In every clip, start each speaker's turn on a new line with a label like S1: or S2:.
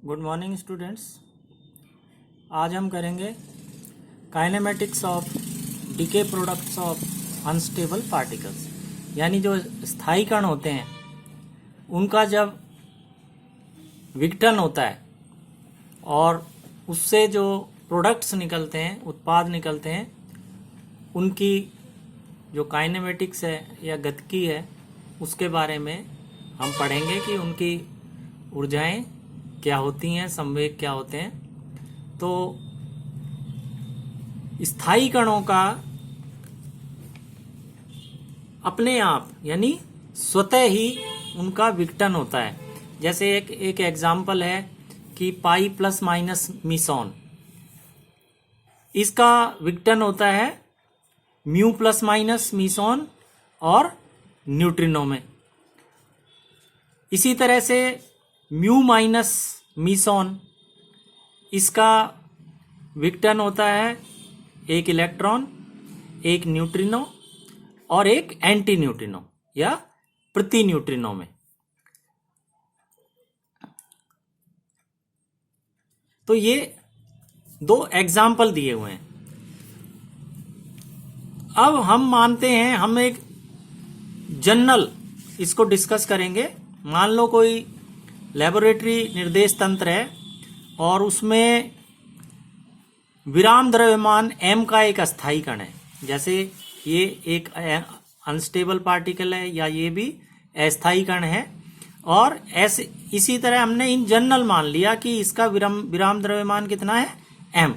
S1: Good morning students. आज हम करेंगे kinematics of decay products of unstable particles, यानी जो स्थायी कण होते हैं उनका जब विघटन होता है और उससे जो प्रोडक्ट्स निकलते हैं, उत्पाद निकलते हैं, उनकी जो काइनेमेटिक्स है या गतिकी है उसके बारे में हम पढ़ेंगे कि उनकी ऊर्जाएं क्या होती हैं, संवेग क्या होते हैं। तो स्थायी कणों का अपने आप यानी स्वतः ही उनका विघटन होता है। जैसे एक एग्जाम्पल है कि पाई प्लस माइनस मीसॉन, इसका विघटन होता है म्यू प्लस माइनस मीसॉन और न्यूट्रिनो में। इसी तरह से म्यू माइनस मीसॉन, इसका विघटन होता है एक इलेक्ट्रॉन, एक न्यूट्रिनो और एक एंटी न्यूट्रिनो या प्रति न्यूट्रिनो में। तो ये दो एग्जाम्पल दिए हुए हैं। अब हम मानते हैं, हम एक जनरल इसको डिस्कस करेंगे। मान लो कोई लेबोरेटरी निर्देश तंत्र है और उसमें विराम द्रव्यमान m का एक अस्थायी कण है। जैसे ये एक अनस्टेबल पार्टिकल है या ये भी अस्थायी कण है, और ऐसे इसी तरह हमने इन जनरल मान लिया कि इसका विराम द्रव्यमान कितना है m,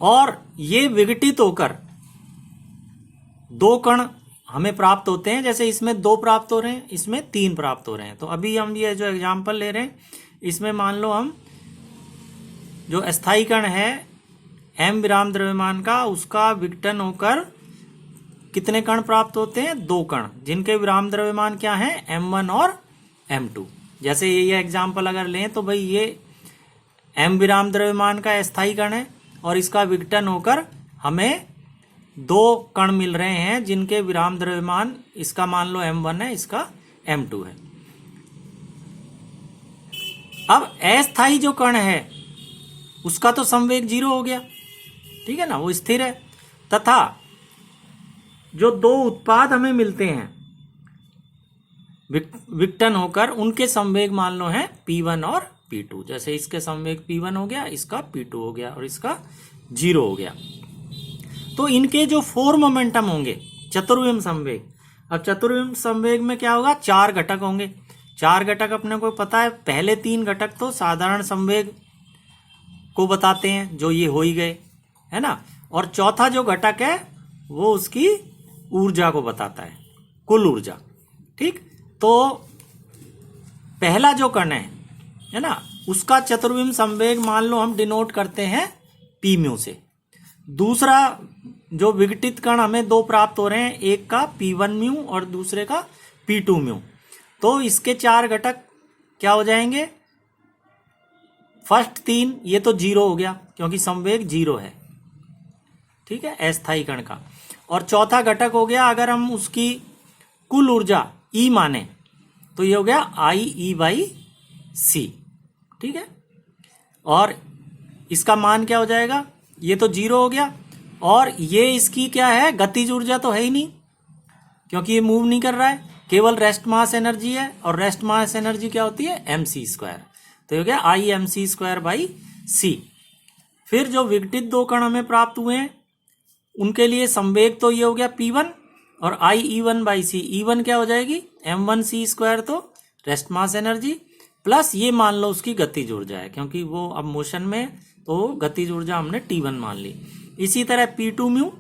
S1: और ये विघटित होकर दो कण हमें प्राप्त होते हैं। जैसे इसमें 2 प्राप्त हो रहे हैं, इसमें 3 प्राप्त हो रहे हैं। तो अभी हम ये जो एग्जांपल ले रहे हैं, इसमें मान लो हम जो अस्थायी कण है m विराम द्रव्यमान का, उसका विघटन होकर कितने कण प्राप्त होते हैं? 2 कण, जिनके विराम द्रव्यमान क्या है? m1 और m2। जैसे ये एग्जाम्पल अगर लें तो भाई ये m विराम द्रव्यमान का अस्थायी कण है और इसका विघटन होकर हमें 2 कण मिल रहे हैं जिनके विराम द्रव्यमान, इसका मान लो m1 है, इसका m2 है। अब अस्थायी जो कण है उसका तो संवेग 0 हो गया, ठीक है ना, वो स्थिर है। तथा जो 2 उत्पाद हमें मिलते हैं विघटन होकर, उनके संवेग मान लो है P1 और P2। जैसे इसके संवेग P1 हो गया, इसका P2 हो गया और इसका 0 हो गया। तो इनके जो 4 मोमेंटम होंगे, चतुर्विम संवेग। अब चतुर्विम संवेग में क्या होगा? 4 घटक होंगे। 4 घटक अपने को पता है। पहले 3 घटक तो साधारण संवेग को बताते हैं, जो ये हो ही गए, है ना। और चौथा जो घटक है वो उसकी ऊर्जा को बताता है, कुल ऊर्जा। ठीक, तो पहला जो कण है ना, उसका चतुर्विम संवेग मान लो हम डिनोट करते हैं पी म्यू से। दूसरा जो विघटित कण हमें 2 प्राप्त हो रहे हैं, एक का P1 म्यू और दूसरे का P2 म्यू। तो इसके 4 घटक क्या हो जाएंगे? फर्स्ट 3 ये तो 0 हो गया क्योंकि संवेग 0 है, ठीक है, अस्थायी कण का। और चौथा घटक हो गया, अगर हम उसकी कुल ऊर्जा E माने तो ये हो गया IE/c, ठीक है। और इसका मान क्या हो जाएगा? ये तो 0 हो गया, और ये इसकी क्या है? गतिज ऊर्जा तो है ही नहीं, क्योंकि ये मूव नहीं कर रहा है, केवल रेस्ट मास एनर्जी है। और रेस्ट मास एनर्जी क्या होती है? mc²। तो ये हो गया Imc²/c। फिर जो विघटित 2 कण हमें प्राप्त हुए हैं, उनके लिए संवेग तो ये हो गया P1 और IE1/c। E1 क्या हो जाएगी? m1c², तो रेस्ट मास एनर्जी, प्लस ये मान लो उसकी गतिज ऊर्जा है, क्योंकि वो अब मोशन में, तो गतिज ऊर्जा हमने T1 मान ली। इसी तरह P2 म्यू,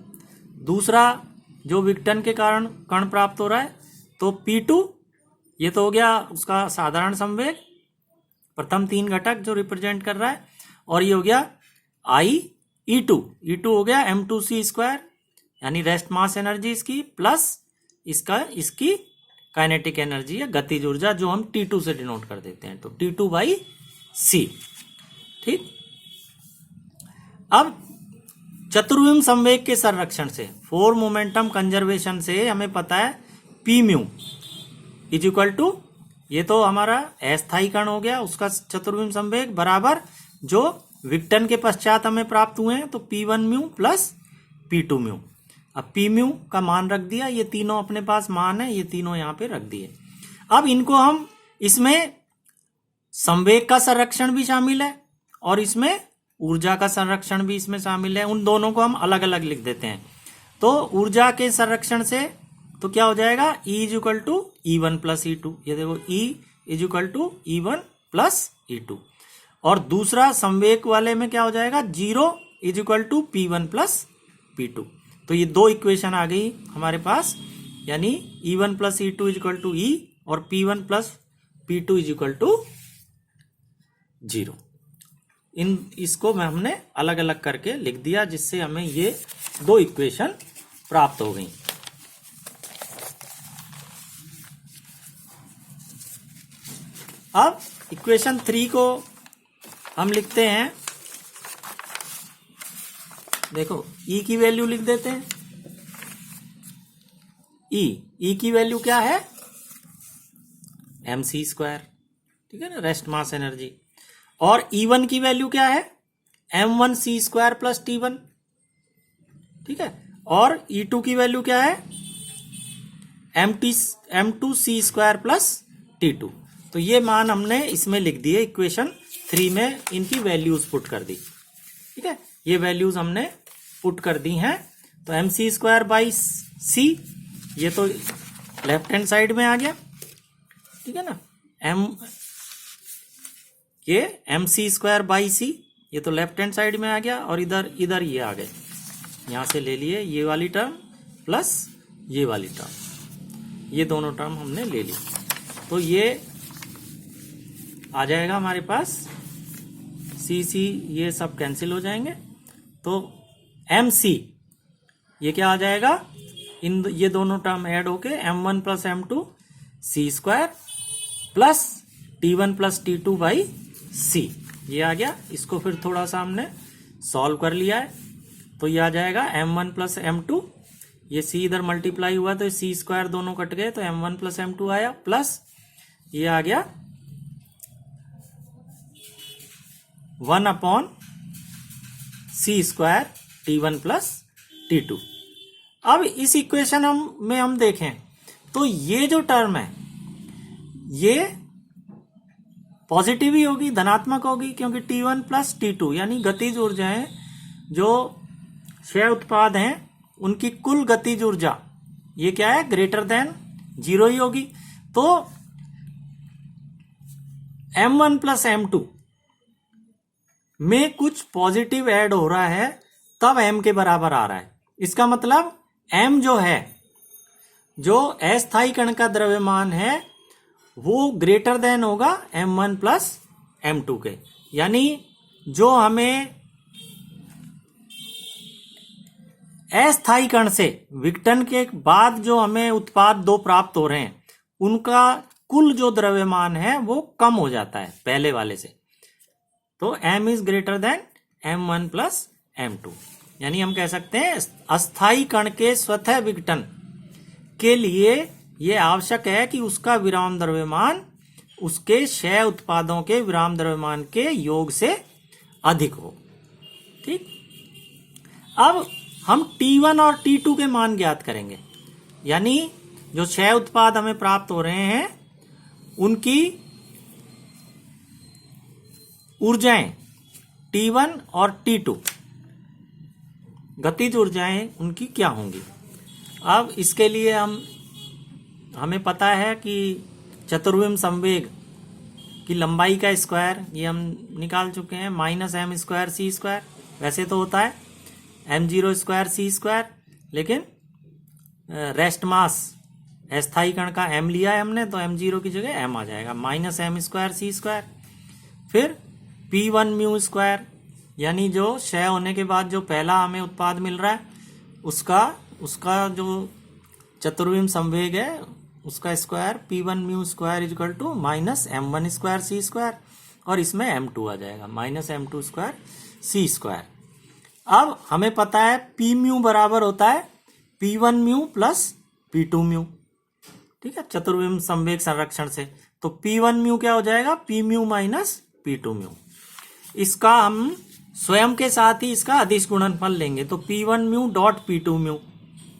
S1: दूसरा जो विघटन के कारण कण प्राप्त हो रहा है, तो P2 ये तो हो गया उसका साधारण संवेग, प्रथम 3 घटक जो रिप्रेजेंट कर रहा है। और ये हो गया IE2। E2 हो गया m2c², यानी रेस्ट मास एनर्जी इसकी, प्लस इसकी काइनेटिक एनर्जी या गतिज ऊर्जा, जो हम T2 से डिनोट कर देते हैं, तो T2/c। ठीक, अब चतुर्विम संवेग के संरक्षण से, 4 मोमेंटम कंजर्वेशन से हमें पता है P mu is equal to ये तो हमारा अस्थायी कण हो गया, उसका चतुर्विम संवेग बराबर जो विघटन के पश्चात हमें प्राप्त हुए हैं, तो P1 mu plus P2 mu. अब P म्यू का मान रख दिया, ये तीनों अपने पास मान है, ये तीनों यहाँ पे रख दिए। अब इनको हम, इसमें संवेग का संरक्षण भी शामिल है और इसमें ऊर्जा का संरक्षण भी इसमें शामिल है, उन दोनों को हम अलग अलग लिख देते हैं। तो ऊर्जा के संरक्षण से तो क्या हो जाएगा, E is equal to E1 plus E2। ये देखो E is equal to E1 plus E2। और दूसरा संवेग वाले में क्या हो जाएगा, 0 is equal to P1 plus P2। तो ये दो इक्वेशन आ गई हमारे पास, यानी E1 plus E2 is equal to E और P1 plus P2 is equal to 0। इसको हमने अलग अलग करके लिख दिया, जिससे हमें ये दो इक्वेशन प्राप्त हो गई। अब इक्वेशन 3 को हम लिखते हैं, देखो E की वैल्यू लिख देते हैं। E की वैल्यू क्या है, mc स्क्वायर, ठीक है ना, रेस्ट मास एनर्जी। और E1 की वैल्यू क्या है, m1c स्क्वायर प्लस T1, ठीक है। और E2 की वैल्यू क्या है, m2c स्क्वायर प्लस T2। तो ये मान हमने इसमें लिख दिए, इक्वेशन 3 में इनकी वैल्यूज पुट कर दी, ठीक है। ये वैल्यूज हमने पुट कर दी हैं। तो mc स्क्वायर बाई c, ये तो लेफ्ट हैंड साइड में आ गया, ठीक है ना। ये mc स्क्वायर बाई c, ये तो लेफ्ट हैंड साइड में आ गया, और इधर ये आ गए, यहां से ले लिए ये वाली टर्म प्लस ये वाली टर्म, ये दोनों टर्म हमने ले ली। तो ये आ जाएगा हमारे पास C ये सब कैंसिल हो जाएंगे। तो mc ये क्या आ जाएगा, ये दोनों टर्म ऐड होके m1 plus m2 c square plus T1 plus T2 by c, ये आ गया। इसको फिर थोड़ा सा हमने सॉल्व कर लिया है, तो ये आ जाएगा m1 प्लस m2, ये c इधर मल्टीप्लाई हुआ तो c स्क्वायर दोनों कट गए, तो m1 प्लस m2 आया, प्लस ये आ गया 1 upon c square T1 plus T2। अब इस इक्वेशन में हम देखें तो ये जो टर्म है ये पॉजिटिव ही होगी, धनात्मक होगी, क्योंकि T1 प्लस T2 यानी गतिज ऊर्जाएं जो 6 उत्पाद हैं उनकी कुल गतिज ऊर्जा ये क्या है, ग्रेटर देन 0 ही होगी। तो m1 प्लस m2 में कुछ पॉजिटिव ऐड हो रहा है, तब m के बराबर आ रहा है। इसका मतलब m जो है, जो अस्थायी कण का द्रव्यमान है, वो ग्रेटर देन होगा m1 प्लस m2 के। यानी जो हमें अस्थायी कण से विघटन के बाद जो हमें उत्पाद दो प्राप्त हो रहे हैं, उनका कुल जो द्रव्यमान है वो कम हो जाता है पहले वाले से। तो m is greater than m1 plus m2। यानी हम कह सकते हैं अस्थायी कण के स्वतः विघटन के लिए यह आवश्यक है कि उसका विराम द्रव्यमान उसके क्षय उत्पादों के विराम द्रव्यमान के योग से अधिक हो। ठीक, अब हम T1 और T2 के मान ज्ञात करेंगे। यानी जो क्षय उत्पाद हमें प्राप्त हो रहे हैं उनकी ऊर्जाएं T1 और T2, गतिज ऊर्जाएं उनकी क्या होंगी। अब इसके लिए हमें पता है कि चतुर्विम संवेग की लंबाई का स्क्वायर ये हम निकाल चुके हैं, minus m square c square. वैसे तो होता है m0 स्क्वायर c स्क्वायर, लेकिन रेस्ट मास अस्थायी कण का m लिया है हमने, तो m0 की जगह m आ जाएगा, minus m square c square. फिर P1 म्यू स्क्वायर, यानी जो क्षय होने के बाद जो पहला हमें उत्पाद मिल रहा है उसका जो चतुर्विम संवेग है उसका square P1 mu square equal to minus m1 square c square, और इसमें m2 आ जाएगा, minus m2 square c square. अब हमें पता है P म्यू बराबर होता है P1 mu plus P2 mu, ठीक है, चतुर्विम संवेग संरक्षण से। तो P1 म्यू क्या हो जाएगा, P mu minus P2 mu. इसका हम स्वयं के साथ ही इसका अदिश गुणनफल लेंगे, तो P1 mu dot P2 mu,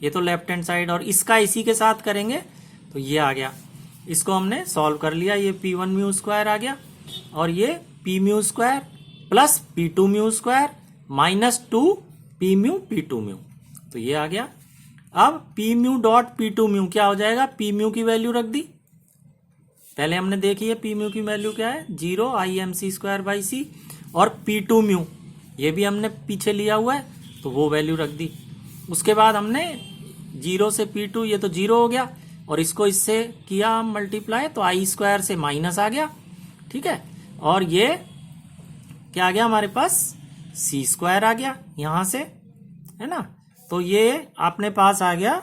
S1: ये तो लेफ्ट हैंड साइड, और इसका इसी के साथ करेंगे तो ये आ गया। इसको हमने सॉल्व कर लिया, ये P1 म्यू स्क्वायर आ गया और ये P mu square plus P2 mu square minus 2 P mu P2 mu, तो ये आ गया। अब P mu dot P2 mu क्या हो जाएगा, P म्यू की वैल्यू रख दी, पहले हमने देखी है P म्यू की वैल्यू क्या है, 0 IMC स्क्वायर बाई C, और P2 म्यू ये भी हमने पीछे लिया हुआ है तो वो वैल्यू रख दी। उसके बाद हमने 0 से P2, ये तो 0 हो गया, और इसको इससे किया हम मल्टीप्लाई, तो आई स्क्वायर से माइनस आ गया, ठीक है, और ये क्या आ गया हमारे पास, C स्क्वायर आ गया यहां से, है ना। तो ये अपने पास आ गया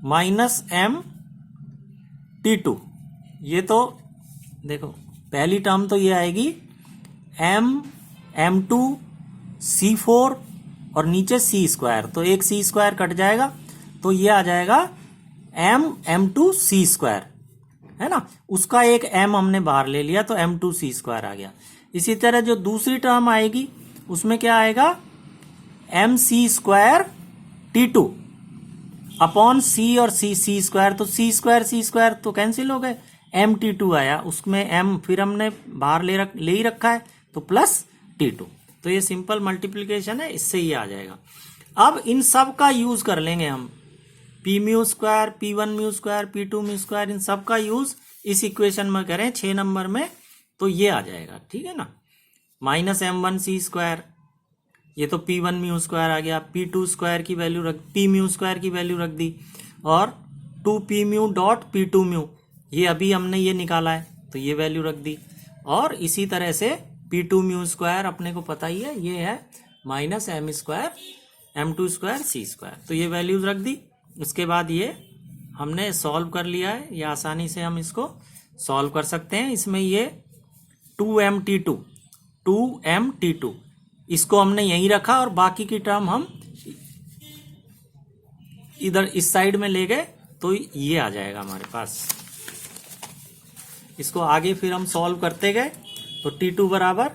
S1: -MT2। ये तो देखो पहली टर्म तो ये आएगी M2 C4 और नीचे C स्क्वायर, तो एक C स्क्वायर कट जाएगा तो ये आ जाएगा M2 C स्क्वायर, है ना। उसका एक M हमने बाहर ले लिया तो M2 C स्क्वायर आ गया। इसी तरह जो दूसरी टर्म आएगी उसमें क्या आएगा, MC square T2 upon C और C स्क्वायर, तो C स्क्वायर तो कैंसिल हो गए, MT2 आया, उसमें M फिर हमने बाहर ले ही रखा है तो प्लस T2, तो ये सिंपल मल्टीप्लिकेशन है, इससे ये आ जाएगा। अब इन सब का यूज कर लेंगे हम, P mu square, P1 mu square, P2 mu square, इन सब का यूज इस इक्वेशन में करें 6 नंबर में, तो ये आ जाएगा, ठीक है ना। -M1C स्क्वायर, ये तो P1 म्यू स्क्वायर आ गया, P2 स्क्वायर की वैल्यू P म्यू स्क्वायर की वैल्यू रख दी, और 2P mu dot P2 mu, ये अभी हमने ये निकाला है तो ये वैल्यू रख दी, और इसी तरह से P2 म्यू स्क्वायर अपने को पता ही है, ये है -M square M2 square C square, तो ये वैल्यूज रख दी। उसके बाद ये हमने सॉल्व कर लिया है, ये आसानी से हम इसको सॉल्व कर सकते हैं। इसमें ये 2MT2 इसको हमने यहीं रखा, और बाकी की टर्म हम इधर इस साइड में ले गए तो ये आ जाएगा हमारे पास। इसको आगे फिर हम सॉल्व करते गए तो T2 बराबर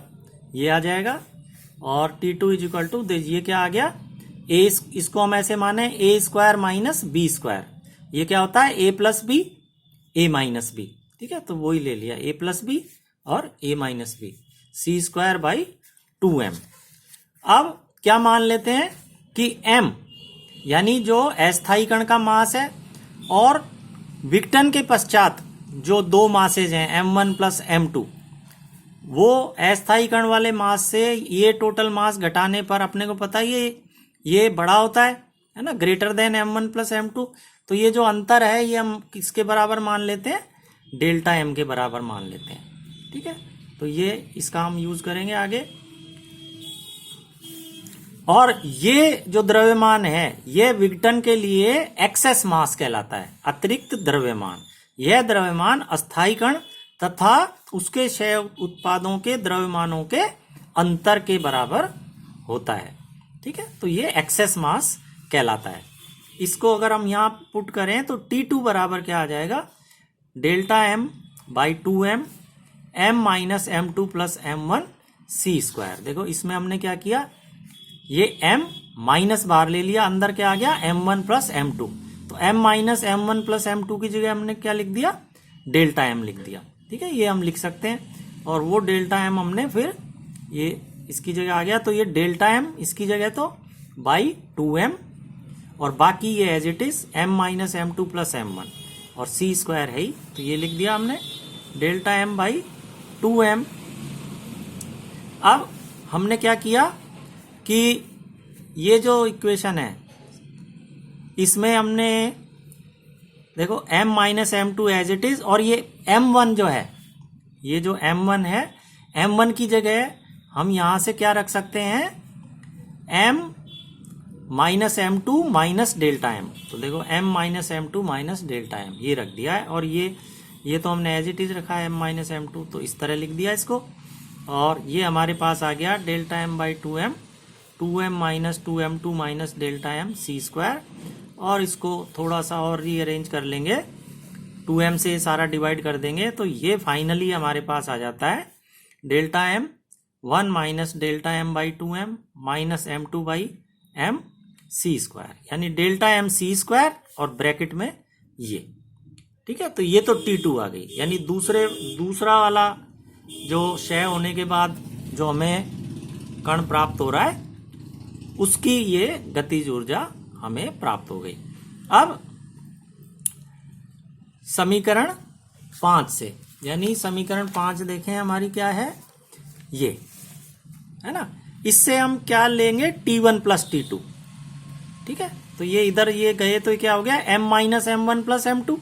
S1: ये आ जाएगा, और T2 इज इक्वल टू, ये क्या आ गया, इसको हम ऐसे माने A square minus B square, ये क्या होता है A plus B A minus B, ठीक है, तो वही ले लिया A प्लस B और A minus B, C square by 2M। अब क्या मान लेते हैं कि M यानी जो अस्थायी कण का मास है, और विघटन के पश्चात जो दो मासेज हैं M1 प्लस M2, वो अस्थायी कण वाले मास से ये टोटल मास घटाने पर अपने को पता ही है ये बड़ा होता है ना, greater than M1 plus M2, तो ये जो अंतर है ये हम किसके बराबर मान लेते हैं, डेल्टा M के बराबर मान लेते हैं, ठीक है। तो ये इसका हम यूज करेंगे आगे। और ये जो द्रव्यमान है ये विघटन के लिए एक्सेस मास कहलाता है, अतिरिक्त द्रव्यमान। यह द्रव्यमान अस्थायी कण तथा उसके क्षय उत्पादों के द्रव्यमानों के अंतर के बराबर होता है, ठीक है, तो ये एक्सेस मास कहलाता है। इसको अगर हम यहाँ पुट करें तो T2 बराबर क्या आ जाएगा, delta M by 2M M minus M2 plus M1 C square. देखो इसमें हमने क्या किया, ये M माइनस बाहर ले लिया, अंदर क्या आ गया M1 प्लस M2, तो M minus M1 plus M2 की जगह हमने क्या लिख दिया, डेल्टा M लिख दिया, ठीक है, ये हम लिख सकते हैं। और वो डेल्टा M हमने फिर ये इसकी जगह आ गया, तो ये डेल्टा M इसकी जगह तो बाई 2M, और बाकी ये as it is M minus M2 plus M1, और C स्क्वायर है ही, तो ये लिख दिया हमने डेल्टा M बाई 2M। अब हमने क्या किया कि ये जो इक्वेशन है इसमें हमने देखो M minus M2 as it is, और ये M1 जो है, ये जो M1 है, M1 की जगह हम यहां से क्या रख सकते हैं, M minus M2 minus delta M, तो देखो M minus M2 minus delta M ये रख दिया है, और ये तो हमने एज इट इज रखा है M माइनस M2, तो इस तरह लिख दिया इसको, और ये हमारे पास आ गया delta M by 2M minus 2M2 minus delta M C square, और इसको थोड़ा सा और रीअरेंज कर लेंगे, 2m से सारा डिवाइड कर देंगे, तो ये फाइनली हमारे पास आ जाता है delta m 1 minus delta m by 2m minus m2 by m c square, यानी डेल्टा m c स्क्वायर और ब्रैकेट में ये। ठीक है, तो ये तो T2 आ गई, यानी दूसरा वाला जो क्षय होने के बाद जो हमें कण प्राप्त हो रहा है उसकी ये गतिज ऊर्जा हमें प्राप्त हो गई। अब समीकरण 5 से, यानी समीकरण 5 देखें हमारी क्या है, ये है ना, इससे हम क्या लेंगे, T1 प्लस T2। ठीक है, तो ये इधर ये गए तो क्या हो गया, m minus m1 plus m2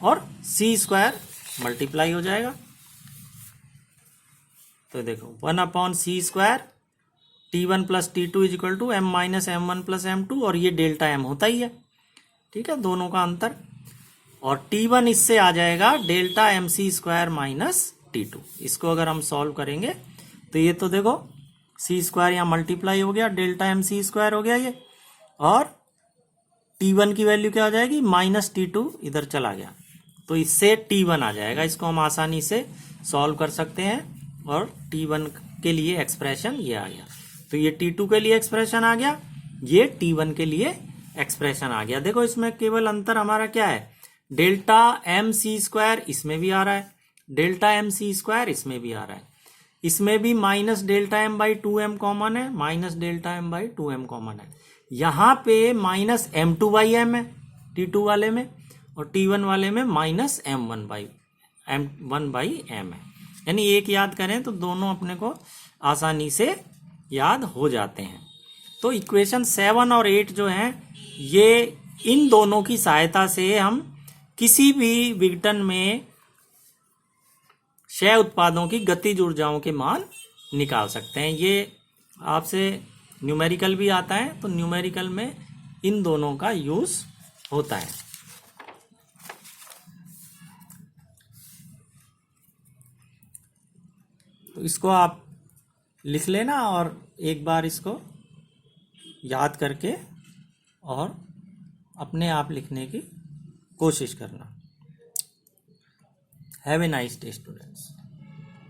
S1: और c स्क्वायर मल्टीप्लाई हो जाएगा। तो देखो 1 upon C square T1 plus T2 is equal to m minus m1 plus m2, और ये डेल्टा m होता ही है। ठीक है, दोनों का अंतर, और T1 इससे आ जाएगा delta mc square minus T2। इसको अगर हम सॉल्व करेंगे तो ये तो देखो c स्क्वायर यहाँ मल्टीप्लाई हो गया, डेल्टा mc स्क्वायर हो गया ये, और T1 की वैल्यू क्या हो जाएगी, माइनस T2 इधर चला गया, तो इससे T1 आ जाएगा। इसको हम आसानी से सॉल्व कर सकते हैं, और T1 के लिए एक्सप्रेशन ये आ गया, तो ये T2 के लिए एक्सप्रेशन आ गया, ये T1 के लिए एक्सप्रेशन आ गया। देखो इसमें केवल अंतर हमारा क्या है, डेल्टा mc स्क्वायर इसमें भी आ रहा है, डेल्टा mc स्क्वायर इसमें भी आ रहा है, इसमें भी minus delta m by 2m common है, minus delta m by 2m common है, यहाँ पे माइनस m2 बाई m है T2 वाले में, और T1 वाले में माइनस m1 बाई m है। यानी एक याद करें तो दोनों अपने को आसानी से याद हो जाते हैं। तो इक्वेशन 7 और 8 जो हैं, ये इन दोनों की सहायता से हम किसी भी विघटन में क्षय उत्पादों की गतिज ऊर्जाओं के मान निकाल सकते हैं। ये आपसे न्यूमेरिकल भी आता है, तो न्यूमेरिकल में इन दोनों का यूज होता है। तो इसको आप लिख लेना और एक बार इसको याद करके और अपने आप लिखने की कोशिश करना। Have a nice day students.